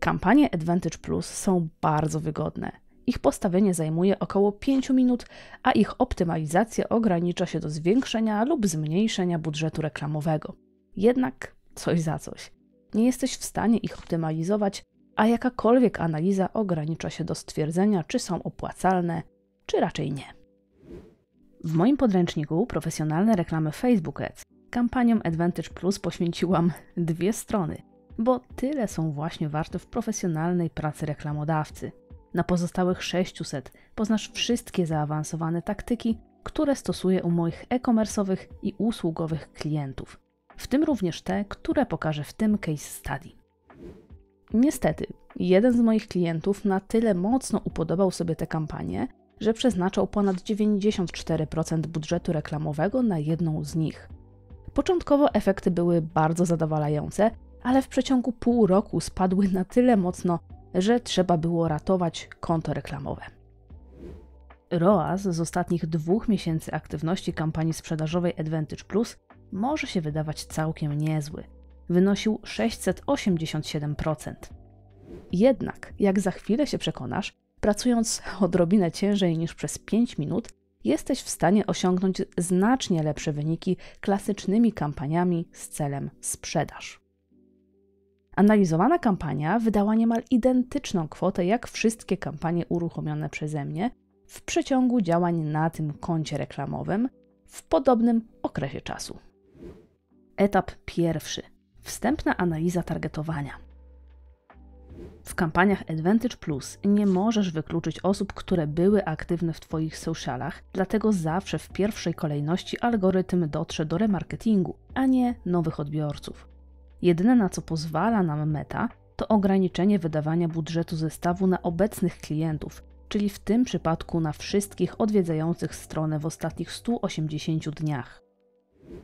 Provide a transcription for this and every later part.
Kampanie Advantage Plus są bardzo wygodne. Ich postawienie zajmuje około 5 minut, a ich optymalizacja ogranicza się do zwiększenia lub zmniejszenia budżetu reklamowego. Jednak coś za coś. Nie jesteś w stanie ich optymalizować, a jakakolwiek analiza ogranicza się do stwierdzenia, czy są opłacalne, czy raczej nie. W moim podręczniku Profesjonalne reklamy Facebook Ads kampaniom Advantage Plus poświęciłam 2 strony, bo tyle są właśnie warte w profesjonalnej pracy reklamodawcy. Na pozostałych 600 poznasz wszystkie zaawansowane taktyki, które stosuję u moich e-commerce'owych i usługowych klientów, w tym również te, które pokażę w tym case study. Niestety, jeden z moich klientów na tyle mocno upodobał sobie tę kampanię, że przeznaczał ponad 94% budżetu reklamowego na jedną z nich. Początkowo efekty były bardzo zadowalające, ale w przeciągu pół roku spadły na tyle mocno, że trzeba było ratować konto reklamowe. ROAS z ostatnich 2 miesięcy aktywności kampanii sprzedażowej Advantage Plus może się wydawać całkiem niezły. Wynosił 687%. Jednak, jak za chwilę się przekonasz, pracując odrobinę ciężej niż przez 5 minut, jesteś w stanie osiągnąć znacznie lepsze wyniki klasycznymi kampaniami z celem sprzedaż. Analizowana kampania wydała niemal identyczną kwotę jak wszystkie kampanie uruchomione przeze mnie w przeciągu działań na tym koncie reklamowym w podobnym okresie czasu. Etap pierwszy. Wstępna analiza targetowania. W kampaniach Advantage Plus nie możesz wykluczyć osób, które były aktywne w Twoich socialach, dlatego zawsze w pierwszej kolejności algorytm dotrze do remarketingu, a nie nowych odbiorców. Jedyne, na co pozwala nam Meta, to ograniczenie wydawania budżetu zestawu na obecnych klientów, czyli w tym przypadku na wszystkich odwiedzających stronę w ostatnich 180 dniach.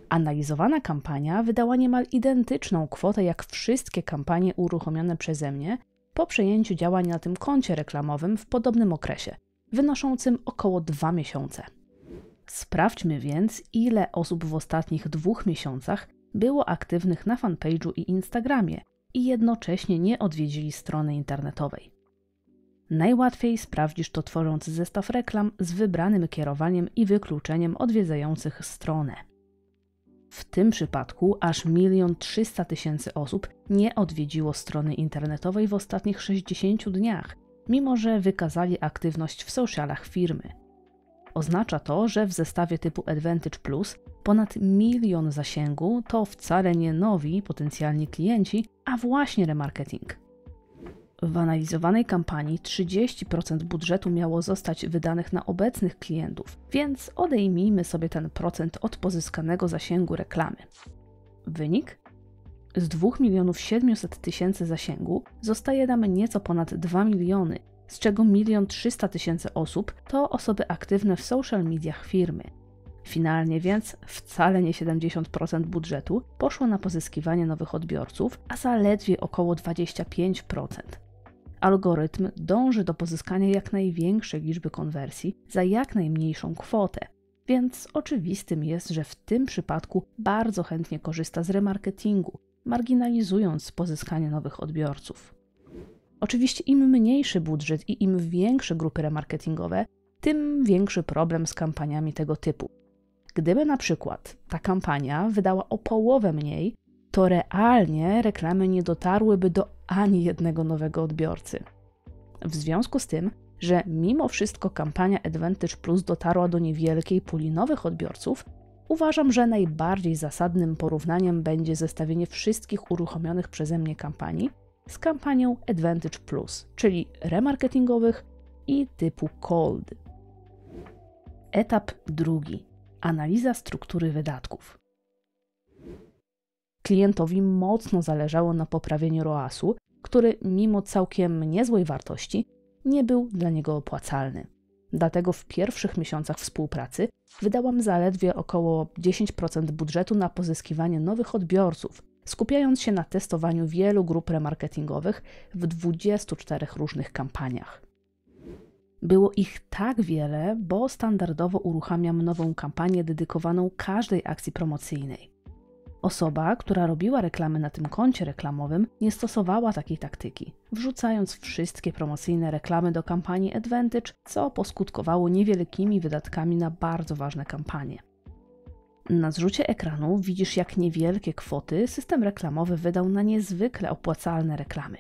Analizowana kampania wydała niemal identyczną kwotę jak wszystkie kampanie uruchomione przeze mnie po przejęciu działań na tym koncie reklamowym w podobnym okresie, wynoszącym około 2 miesiące. Sprawdźmy więc, ile osób w ostatnich 2 miesiącach było aktywnych na fanpage'u i Instagramie i jednocześnie nie odwiedzili strony internetowej. Najłatwiej sprawdzisz to tworząc zestaw reklam z wybranym kierowaniem i wykluczeniem odwiedzających stronę. W tym przypadku aż 1 300 000 osób nie odwiedziło strony internetowej w ostatnich 60 dniach, mimo że wykazali aktywność w socialach firmy. Oznacza to, że w zestawie typu Advantage Plus ponad 1 000 000 zasięgu to wcale nie nowi potencjalni klienci, a właśnie remarketing. W analizowanej kampanii 30% budżetu miało zostać wydanych na obecnych klientów, więc odejmijmy sobie ten procent od pozyskanego zasięgu reklamy. Wynik? Z 2 700 000 zasięgu zostaje nam nieco ponad 2 miliony, z czego 1 300 000 osób to osoby aktywne w social mediach firmy. Finalnie więc wcale nie 70% budżetu poszło na pozyskiwanie nowych odbiorców, a zaledwie około 25%. Algorytm dąży do pozyskania jak największej liczby konwersji za jak najmniejszą kwotę, więc oczywistym jest, że w tym przypadku bardzo chętnie korzysta z remarketingu, marginalizując pozyskanie nowych odbiorców. Oczywiście im mniejszy budżet i im większe grupy remarketingowe, tym większy problem z kampaniami tego typu. Gdyby na przykład ta kampania wydała o połowę mniej, to realnie reklamy nie dotarłyby do ani jednego nowego odbiorcy. W związku z tym, że mimo wszystko kampania Advantage Plus dotarła do niewielkiej puli nowych odbiorców, uważam, że najbardziej zasadnym porównaniem będzie zestawienie wszystkich uruchomionych przeze mnie kampanii z kampanią Advantage Plus, czyli remarketingowych i typu cold. Etap drugi. Analiza struktury wydatków. Klientowi mocno zależało na poprawieniu ROAS-u, który mimo całkiem niezłej wartości nie był dla niego opłacalny. Dlatego w pierwszych miesiącach współpracy wydałam zaledwie około 10% budżetu na pozyskiwanie nowych odbiorców, skupiając się na testowaniu wielu grup remarketingowych w 24 różnych kampaniach. Było ich tak wiele, bo standardowo uruchamiam nową kampanię dedykowaną każdej akcji promocyjnej. Osoba, która robiła reklamy na tym koncie reklamowym, nie stosowała takiej taktyki, wrzucając wszystkie promocyjne reklamy do kampanii Advantage, co poskutkowało niewielkimi wydatkami na bardzo ważne kampanie. Na zrzucie ekranu widzisz, jak niewielkie kwoty system reklamowy wydał na niezwykle opłacalne reklamy.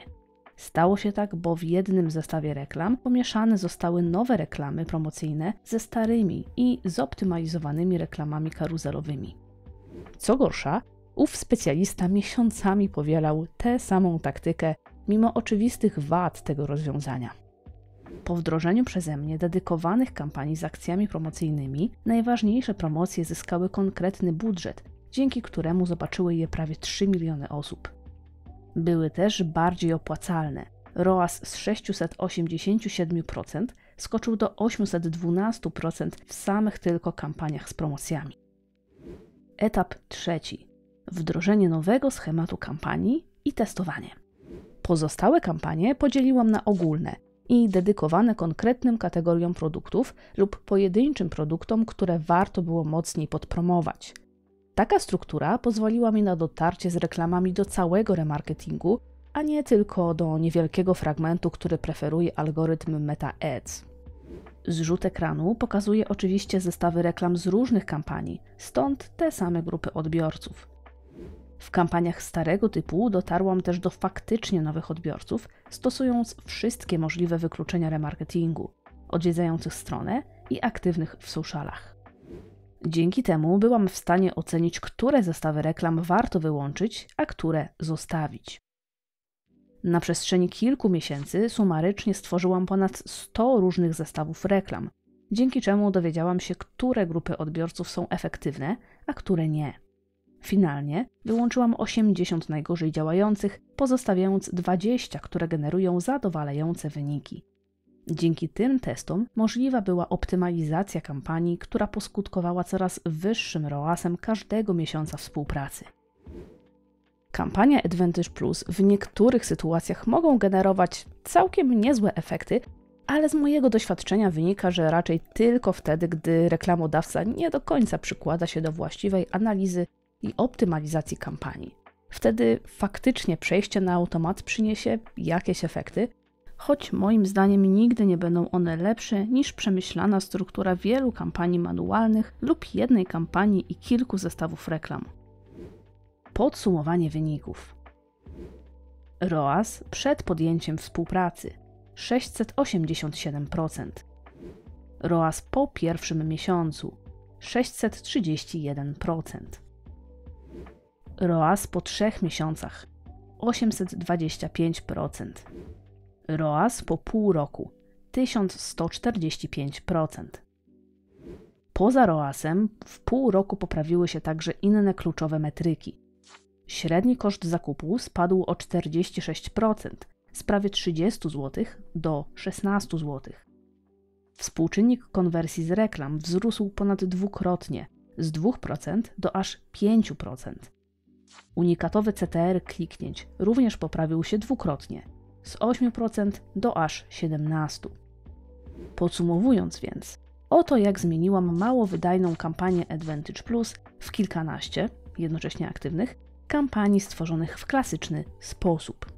Stało się tak, bo w jednym zestawie reklam pomieszane zostały nowe reklamy promocyjne ze starymi i zoptymalizowanymi reklamami karuzelowymi. Co gorsza, ów specjalista miesiącami powielał tę samą taktykę, mimo oczywistych wad tego rozwiązania. Po wdrożeniu przeze mnie dedykowanych kampanii z akcjami promocyjnymi, najważniejsze promocje zyskały konkretny budżet, dzięki któremu zobaczyły je prawie 3 miliony osób. Były też bardziej opłacalne. ROAS z 687% skoczył do 812% w samych tylko kampaniach z promocjami. Etap trzeci. Wdrożenie nowego schematu kampanii i testowanie. Pozostałe kampanie podzieliłam na ogólne i dedykowane konkretnym kategoriom produktów lub pojedynczym produktom, które warto było mocniej podpromować. Taka struktura pozwoliła mi na dotarcie z reklamami do całego remarketingu, a nie tylko do niewielkiego fragmentu, który preferuje algorytm Meta Ads. Zrzut ekranu pokazuje oczywiście zestawy reklam z różnych kampanii, stąd te same grupy odbiorców. W kampaniach starego typu dotarłam też do faktycznie nowych odbiorców, stosując wszystkie możliwe wykluczenia remarketingu, odwiedzających stronę i aktywnych w socialach. Dzięki temu byłam w stanie ocenić, które zestawy reklam warto wyłączyć, a które zostawić. Na przestrzeni kilku miesięcy sumarycznie stworzyłam ponad 100 różnych zestawów reklam, dzięki czemu dowiedziałam się, które grupy odbiorców są efektywne, a które nie. Finalnie wyłączyłam 80 najgorzej działających, pozostawiając 20, które generują zadowalające wyniki. Dzięki tym testom możliwa była optymalizacja kampanii, która poskutkowała coraz wyższym ROAS-em każdego miesiąca współpracy. Kampania Advantage Plus w niektórych sytuacjach mogą generować całkiem niezłe efekty, ale z mojego doświadczenia wynika, że raczej tylko wtedy, gdy reklamodawca nie do końca przykłada się do właściwej analizy i optymalizacji kampanii. Wtedy faktycznie przejście na automat przyniesie jakieś efekty, choć moim zdaniem nigdy nie będą one lepsze niż przemyślana struktura wielu kampanii manualnych lub jednej kampanii i kilku zestawów reklam. Podsumowanie wyników. ROAS przed podjęciem współpracy 687%. ROAS po pierwszym miesiącu 631%. ROAS po 3 miesiącach 825%. ROAS po pół roku 1145%. Poza ROAS-em w pół roku poprawiły się także inne kluczowe metryki. Średni koszt zakupu spadł o 46%, z prawie 30 zł do 16 zł. Współczynnik konwersji z reklam wzrósł ponad dwukrotnie, z 2% do aż 5%. Unikatowy CTR kliknięć również poprawił się dwukrotnie, z 8% do aż 17%. Podsumowując więc, oto jak zmieniłam mało wydajną kampanię Advantage Plus w kilkanaście, jednocześnie aktywnych, kampanii stworzonych w klasyczny sposób.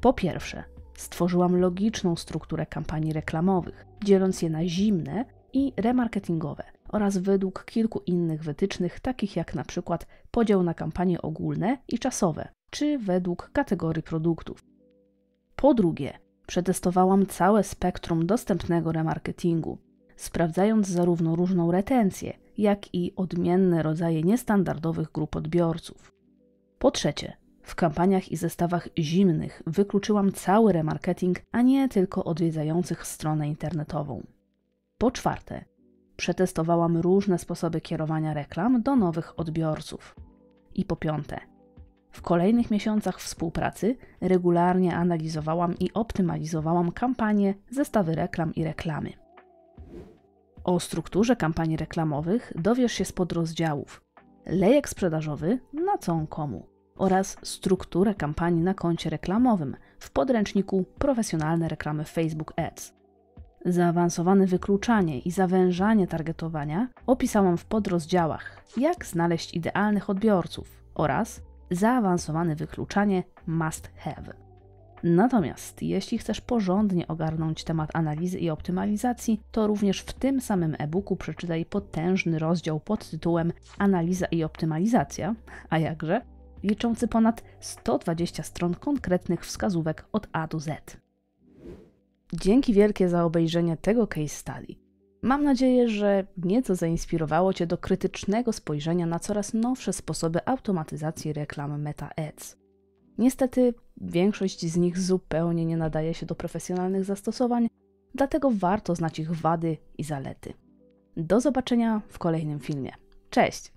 Po pierwsze, stworzyłam logiczną strukturę kampanii reklamowych, dzieląc je na zimne i remarketingowe oraz według kilku innych wytycznych, takich jak na przykład podział na kampanie ogólne i czasowe, czy według kategorii produktów. Po drugie, przetestowałam całe spektrum dostępnego remarketingu, sprawdzając zarówno różną retencję, jak i odmienne rodzaje niestandardowych grup odbiorców. Po trzecie, w kampaniach i zestawach zimnych wykluczyłam cały remarketing, a nie tylko odwiedzających stronę internetową. Po czwarte, przetestowałam różne sposoby kierowania reklam do nowych odbiorców. I po piąte, w kolejnych miesiącach współpracy regularnie analizowałam i optymalizowałam kampanie, zestawy reklam i reklamy. O strukturze kampanii reklamowych dowiesz się z podrozdziałów: lejek sprzedażowy, na co komu, oraz strukturę kampanii na koncie reklamowym w podręczniku Profesjonalne reklamy Facebook Ads. Zaawansowane wykluczanie i zawężanie targetowania opisałam w podrozdziałach Jak znaleźć idealnych odbiorców oraz Zaawansowane wykluczanie must have. Natomiast jeśli chcesz porządnie ogarnąć temat analizy i optymalizacji, to również w tym samym e-booku przeczytaj potężny rozdział pod tytułem Analiza i optymalizacja, a jakże, liczący ponad 120 stron konkretnych wskazówek od A do Z. Dzięki wielkie za obejrzenie tego case study. Mam nadzieję, że nieco zainspirowało Cię do krytycznego spojrzenia na coraz nowsze sposoby automatyzacji reklam Meta Ads. Niestety większość z nich zupełnie nie nadaje się do profesjonalnych zastosowań, dlatego warto znać ich wady i zalety. Do zobaczenia w kolejnym filmie. Cześć!